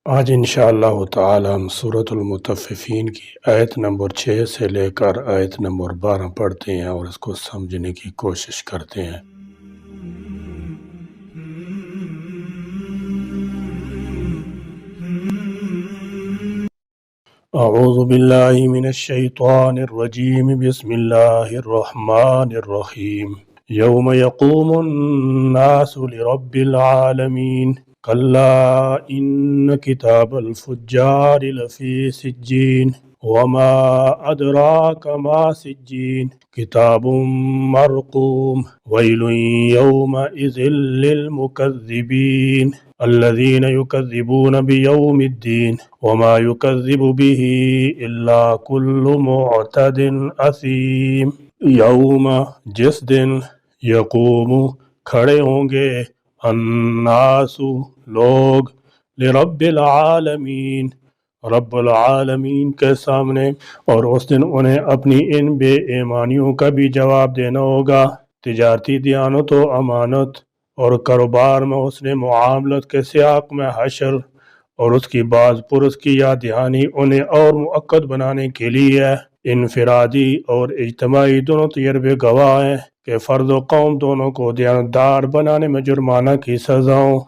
آج انشاءاللہ تعالی ہم سورۃ المطففین کی آیت نمبر 6 سے لے کر آیت نمبر 12 پڑھتے ہیں اور اس کو سمجھنے کی کوشش کرتے ہیں۔ اعوذ باللہ من الشیطان الرجیم، بسم اللہ الرحمن الرحیم۔ یوم یقوم الناس لرب العالمین کلا ان کتاب الفجار لفی سجین وما ادراک ما سجین کتاب مرقوم ویل یومئذ للمکذبین الذین یکذبون بیوم الدین وما یکذب به الا کل معتد اثیم۔ یوم جس دن یقوم کھڑے ہوں گے الناس لوگ لرب العالمین رب العالمین کے سامنے، اور اس دن انہیں اپنی ان بے ایمانیوں کا بھی جواب دینا ہوگا۔ تجارتی دیانت و امانت اور کاروبار میں حسن معاملت کے سیاق میں حشر اور اس کی بعض پرس کی یاد دہانی انہیں اور مؤکد بنانے کے لیے ہے۔ انفرادی اور اجتماعی دونوں تجربے گواہ ہیں کہ فرد و قوم دونوں کو دیانتدار بنانے میں جرمانہ کی سزاؤں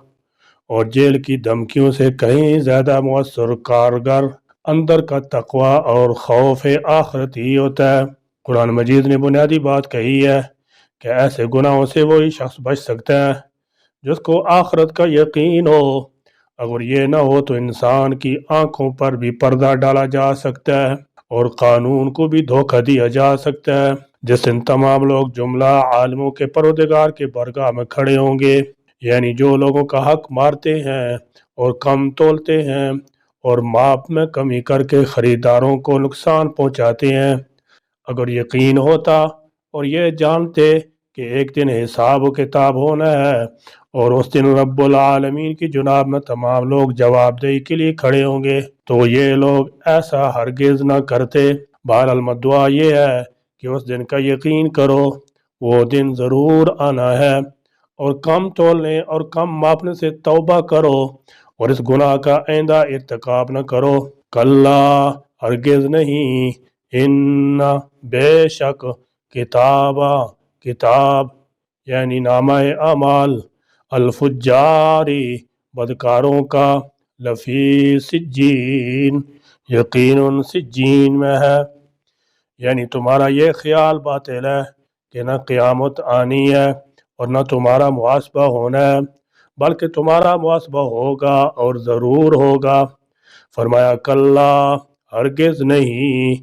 اور جیل کی دھمکیوں سے کہیں زیادہ مؤثر کارگر اندر کا تقوی اور خوف آخرت ہی ہوتا ہے۔ قرآن مجید نے بنیادی بات کہی ہے کہ ایسے گناہوں سے وہی شخص بچ سکتا ہے جس کو آخرت کا یقین ہو۔ اگر یہ نہ ہو تو انسان کی آنکھوں پر بھی پردہ ڈالا جا سکتا ہے اور قانون کو بھی دھوکہ دیا جا سکتا ہے۔ جس دن تمام لوگ جملہ عالموں کے پروردگار کے بارگاہ میں کھڑے ہوں گے، یعنی جو لوگوں کا حق مارتے ہیں اور کم تولتے ہیں اور ماپ میں کمی کر کے خریداروں کو نقصان پہنچاتے ہیں۔ اگر یقین ہوتا اور یہ جانتے کہ ایک دن حساب و کتاب ہونا ہے اور اس دن رب العالمین کی جناب میں تمام لوگ جواب دہی کے لیے کھڑے ہوں گے تو یہ لوگ ایسا ہرگز نہ کرتے۔ بہرحال مدعا یہ ہے کہ اس دن کا یقین کرو، وہ دن ضرور آنا ہے، اور کم تولنے اور کم ماپنے سے توبہ کرو اور اس گناہ کا آئندہ ارتکاب نہ کرو۔ کلا ہرگز نہیں، ان بے شک، کتاب یعنی نامہ اعمال الفجاری بدکاروں کا لفی سجین یقیناً سجین میں ہے۔ یعنی تمہارا یہ خیال باطل ہے کہ نہ قیامت آنی ہے اور نہ تمہارا محاسبہ ہونا ہے، بلکہ تمہارا محاسبہ ہوگا اور ضرور ہوگا۔ فرمایا کلا ہرگز نہیں،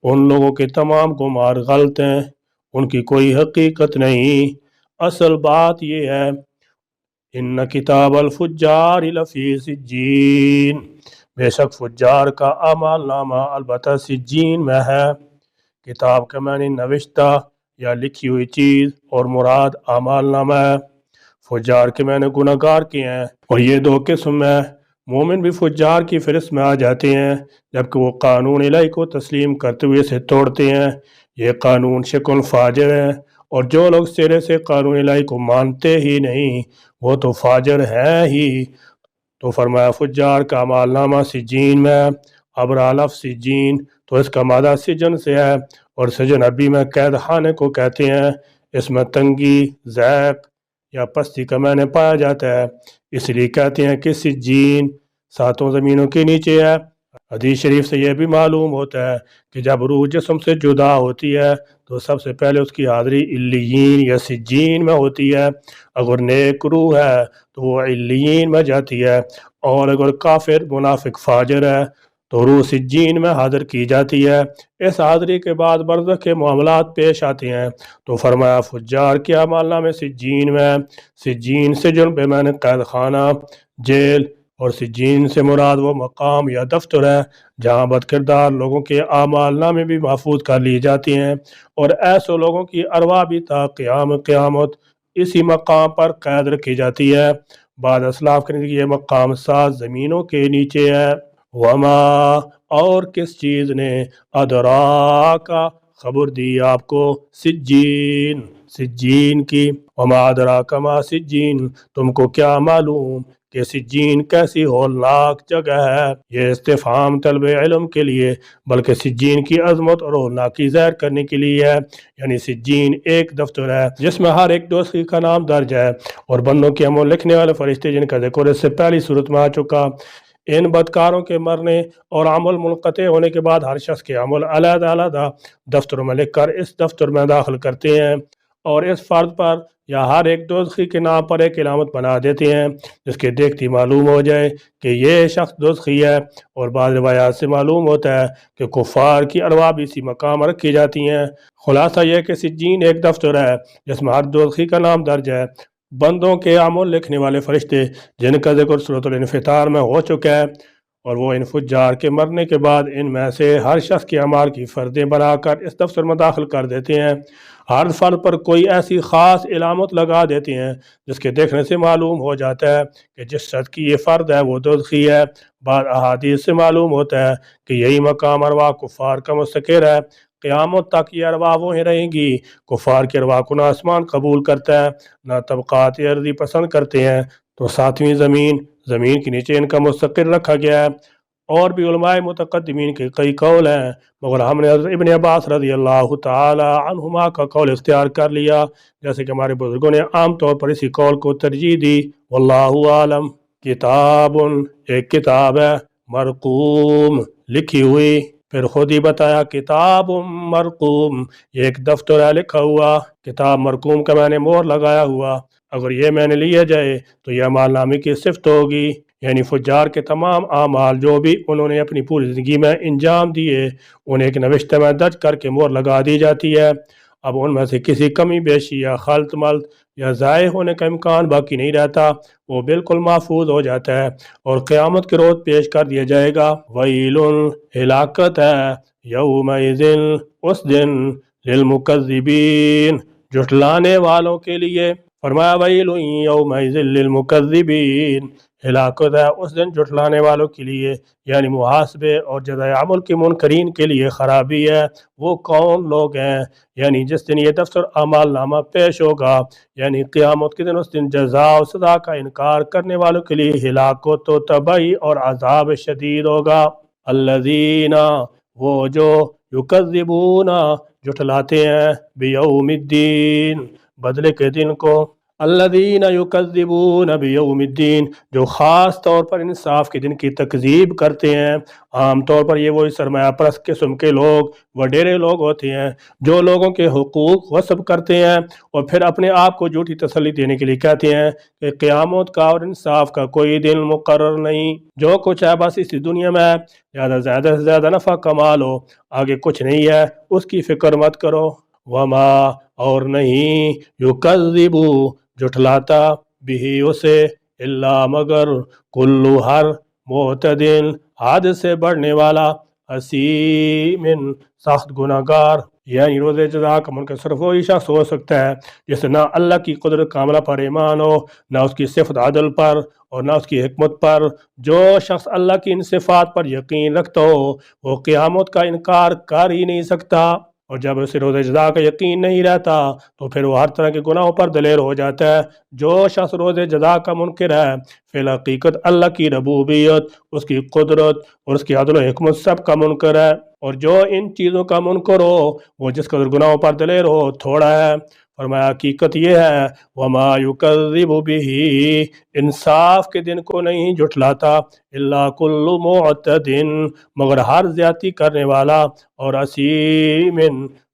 ان لوگوں کے تمام گمان غلط ہیں، ان کی کوئی حقیقت نہیں۔ اصل بات یہ ہے ان کتاب الفجار لفی سجین، بے شک فجار کا اعمال نامہ البتہ سجین میں ہے۔ کتاب کا معنی نوشتہ یا لکھی ہوئی چیز اور مراد اعمال نامہ ہے۔ فجار کے معنی گناہگار کے ہیں، اور یہ دو قسم ہیں۔ مومن بھی فجار کی فہرست میں آ جاتے ہیں جبکہ وہ قانون الہی کو تسلیم کرتے ہوئے اسے توڑتے ہیں۔ یہ قانون شکل فاجر ہیں، اور جو لوگ سرے سے قانون الہی کو مانتے ہی نہیں وہ تو فاجر ہیں ہی۔ تو فرمایا فجار کا اعمال نامہ سجین میں۔ اب لفظ سجین تو اس کا مادہ سجن سے ہے، اور سجن عربی میں قید خانے کو کہتے ہیں۔ اس میں تنگی، ضیق یا پستی کا معنی پایا جاتا ہے، اس لیے کہتے ہیں کہ سجین 7 زمینوں کے نیچے ہے۔ حدیث شریف سے یہ بھی معلوم ہوتا ہے کہ جب روح جسم سے جدا ہوتی ہے تو سب سے پہلے اس کی حاضری علیین یا سجین میں ہوتی ہے۔ اگر نیک روح ہے تو وہ علیین میں جاتی ہے، اور اگر کافر، منافق، فاجر ہے تو روح سجین میں حاضر کی جاتی ہے۔ اس حاضری کے بعد برزخ کے معاملات پیش آتے ہیں۔ تو فرمایا فجار کے اعمال نامے سجین میں۔ سجین سجن بے معنی قید خانہ، جیل، اور سجین سے مراد وہ مقام یا دفتر ہے جہاں بد کردار لوگوں کے اعمال نامے بھی محفوظ کر لیے جاتے ہیں، اور ایسے لوگوں کی ارواح بھی تا قیامت اسی مقام پر قید رکھی جاتی ہے۔ بعد اسلاف کے یہ مقام 7 زمینوں کے نیچے ہے۔ وما اور کس چیز نے ادراکا خبر دی آپ کو سجین کی، وما ادراک ما سجین، تم کو کیا معلوم کہ سجین کیسی ہولناک جگہ ہے۔ یہ استفہام طلب علم کے لیے بلکہ سجین کی عظمت اور ہولناکی ظاہر کرنے کے لیے ہے۔ یعنی سجین ایک دفتر ہے جس میں ہر ایک دوسری کا نام درج ہے اور بندوں کے عمل لکھنے والے فرشتے جن کا ذکر اس سے پہلی صورت میں آ چکا۔ ان بدکاروں کے مرنے اور عمل منقطع ہونے کے بعد ہر شخص کے عمل علیحدہ علیحدہ دفتروں میں لکھ کر اس دفتر میں داخل کرتے ہیں اور اس فرد پر یا ہر ایک دوزخی کے نام پر ایک علامت بنا دیتے ہیں جس کے دیکھتی معلوم ہو جائے کہ یہ شخص دوزخی ہے۔ اور بعض روایات سے معلوم ہوتا ہے کہ کفار کی ارواح بھی اسی مقام رکھی جاتی ہیں۔ خلاصہ یہ کہ سجین ایک دفتر ہے جس میں ہر دوزخی کا نام درج ہے۔ بندوں کے عمل لکھنے والے فرشتے جن کا ذکر سورۃ الانفطار میں ہو چکا ہے اور وہ ان فجار کے مرنے کے بعد ان میں سے ہر شخص کے اعمال کی فردیں بنا کر اس دفتر میں داخل کر دیتے ہیں۔ ہر فرد پر کوئی ایسی خاص علامت لگا دیتے ہیں جس کے دیکھنے سے معلوم ہو جاتا ہے کہ جس شخص کی یہ فرد ہے وہ دوزخی ہے۔ بعض احادیث سے معلوم ہوتا ہے کہ یہی مقام ارواح کفار کا مستقر ہے۔ قیامت تک یہ ارواح وہیں رہیں گی۔ کفار کی ارواح کو نہ آسمان قبول کرتا ہے نہ طبقات ارضی پسند کرتے ہیں، تو ساتویں زمین کے نیچے ان کا مستقر رکھا گیا ہے۔ اور بھی علماء متقدمین کے کئی قول ہیں مگر ہم نے حضرت ابن عباس رضی اللہ تعالی عنہما کا قول اختیار کر لیا، جیسے کہ ہمارے بزرگوں نے عام طور پر اسی قول کو ترجیح دی۔ واللہ عالم۔ کتاب ایک کتاب ہے، مرقوم لکھی ہوئی، پھر خود ہی بتایا کتاب مرقوم یہ ایک دفتر ہے لکھا ہوا۔ کتاب مرقوم کا میں نے مہر لگایا ہوا، اگر یہ میں نے لیا جائے تو یہ اعمال نامے کی صفت ہوگی، یعنی فجار کے تمام اعمال جو بھی انہوں نے اپنی پوری زندگی میں انجام دیے انہیں ایک نوشتہ میں درج کر کے مہر لگا دی جاتی ہے۔ اب ان میں سے کسی کمی بیشی یا خلط ملط یا ضائع ہونے کا امکان باقی نہیں رہتا، وہ بالکل محفوظ ہو جاتا ہے اور قیامت کے روز پیش کر دیا جائے گا۔ ویل ہلاکت ہے یومئذ اس دن للمکذبین جھٹلانے والوں کے لیے۔ فرمایا ویل یومئذ للمکذبین ہلاکت ہے اس دن جھٹلانے والوں کے لیے، یعنی محاسبے اور جزائے عمل کے منکرین کے لیے خرابی ہے۔ وہ کون لوگ ہیں؟ یعنی جس دن یہ دفتر اعمال نامہ پیش ہوگا، یعنی قیامت کے دن، اس دن جزا و سزا کا انکار کرنے والوں کے لیے ہلاکت و تباہی اور عذاب شدید ہوگا۔ الذین وہ جو یکذبون جھٹلاتے ہیں بیوم الدین بدلے کے دن کو۔ الذین یکذبون بیوم الدین جو خاص طور پر انصاف کے دن کی تکذیب کرتے ہیں۔ عام طور پر یہ وہی سرمایہ پرست قسم کے لوگ وڈیرے لوگ ہوتے ہیں جو لوگوں کے حقوق غصب کرتے ہیں اور پھر اپنے آپ کو جھوٹی تسلی دینے کے لیے کہتے ہیں کہ قیامت کا اور انصاف کا کوئی دن مقرر نہیں، جو کچھ ہے بس اسی دنیا میں زیادہ سے زیادہ نفع کما لو، آگے کچھ نہیں ہے، اس کی فکر مت کرو۔ وما اور نہیں یکذبو جھٹلاتا بھی اسے الا مگر کلو ہر معتدن حد سے بڑھنے والا اسیم سخت گناہ گار، یعنی روز جزا کا منکر صرف وہی شخص ہو سکتا ہے جس نہ اللہ کی قدرت کاملہ پر ایمان ہو، نہ اس کی صفت عدل پر اور نہ اس کی حکمت پر۔ جو شخص اللہ کی ان صفات پر یقین رکھتا ہو وہ قیامت کا انکار کر ہی نہیں سکتا، اور جب اسے روز جزا کا یقین نہیں رہتا تو پھر وہ ہر طرح کے گناہوں پر دلیر ہو جاتا ہے۔ جو شخص روز جزا کا منکر ہے فی الحقیقت اللہ کی ربوبیت، اس کی قدرت اور اس کی عدل و حکمت سب کا منکر ہے، اور جو ان چیزوں کا منکر ہو وہ جس قدر گناہوں پر دلیر ہو تھوڑا ہے۔ فرمایا حقیقت یہ ہے وما یکذب بہ انصاف کے دن کو نہیں جھٹلاتا الا کل معتد مگر ہر زیادتی کرنے والا اور اسیم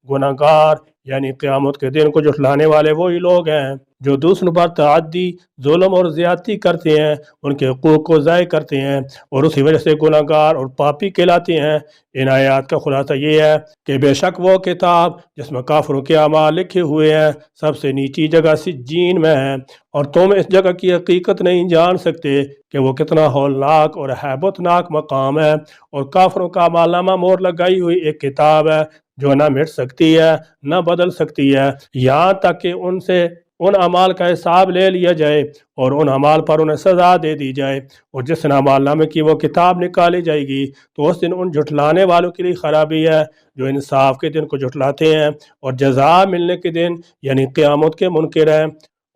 گناہ گار، یعنی قیامت کے دن کو جھٹلانے والے وہی لوگ ہیں جو دوسروں پر تعدی، ظلم اور زیادتی کرتے ہیں، ان کے حقوق کو ضائع کرتے ہیں اور اسی وجہ سے گناہ گار اور پاپی کہلاتے ہیں۔ ان آیات کا خلاصہ یہ ہے کہ بے شک وہ کتاب جس میں کافروں کے اعمال لکھے ہوئے ہیں سب سے نیچی جگہ سجین میں ہے، اور تم اس جگہ کی حقیقت نہیں جان سکتے کہ وہ کتنا ہولناک اور ہیبت ناک مقام ہے، اور کافروں کا اعمال نامہ مہر لگائی ہوئی ایک کتاب ہے جو نہ مٹ سکتی ہے نہ بدل سکتی ہے، یہاں تک کہ ان سے ان اعمال کا حساب لے لیا جائے اور ان اعمال پر انہیں سزا دے دی جائے، اور جس دن اعمال نامے کی وہ کتاب نکالی جائے گی تو اس دن ان جھٹلانے والوں کے لیے خرابی ہے جو انصاف کے دن کو جھٹلاتے ہیں اور جزا ملنے کے دن یعنی قیامت کے منکر ہیں۔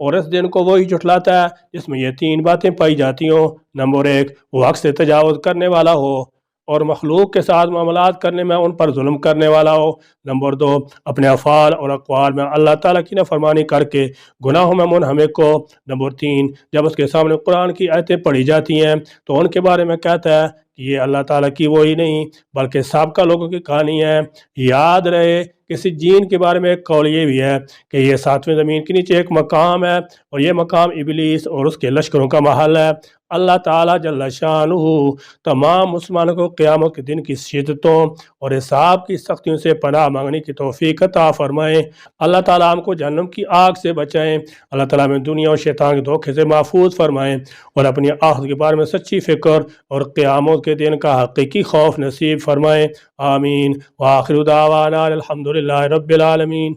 اور اس دن کو وہی جھٹلاتا ہے جس میں یہ 3 باتیں پائی جاتی ہوں۔ نمبر 1، وہ حق سے تجاوز کرنے والا ہو اور مخلوق کے ساتھ معاملات کرنے میں ان پر ظلم کرنے والا ہو۔ نمبر 2، اپنے افعال اور اقوال میں اللہ تعالیٰ کی نافرمانی کر کے گناہوں میں منہمک ہو۔ نمبر 3، جب اس کے سامنے قرآن کی آیتیں پڑھی جاتی ہیں تو ان کے بارے میں کہتا ہے کہ یہ اللہ تعالیٰ کی وہی نہیں بلکہ سابقہ لوگوں کی کہانی ہے۔ یاد رہے کہ سجین کے بارے میں ایک قول یہ بھی ہے کہ یہ 7ویں زمین کے نیچے ایک مقام ہے اور یہ مقام ابلیس اور اس کے لشکروں کا محل ہے۔ اللہ تعالیٰ جل شانہ تمام مسلمانوں کو قیامت کے دن کی شدتوں اور حساب کی سختیوں سے پناہ مانگنے کی توفیق عطا فرمائے۔ اللہ تعالیٰ ہم کو جہنم کی آگ سے بچائیں۔ اللہ تعالیٰ ہمیں دنیا اور شیطان کے دھوکے سے محفوظ فرمائیں اور اپنی آخرت کے بارے میں سچی فکر اور قیامت کے دن کا حقیقی خوف نصیب فرمائیں۔ آمین۔ وآخر دعوانا الحمدللہ رب العالمین۔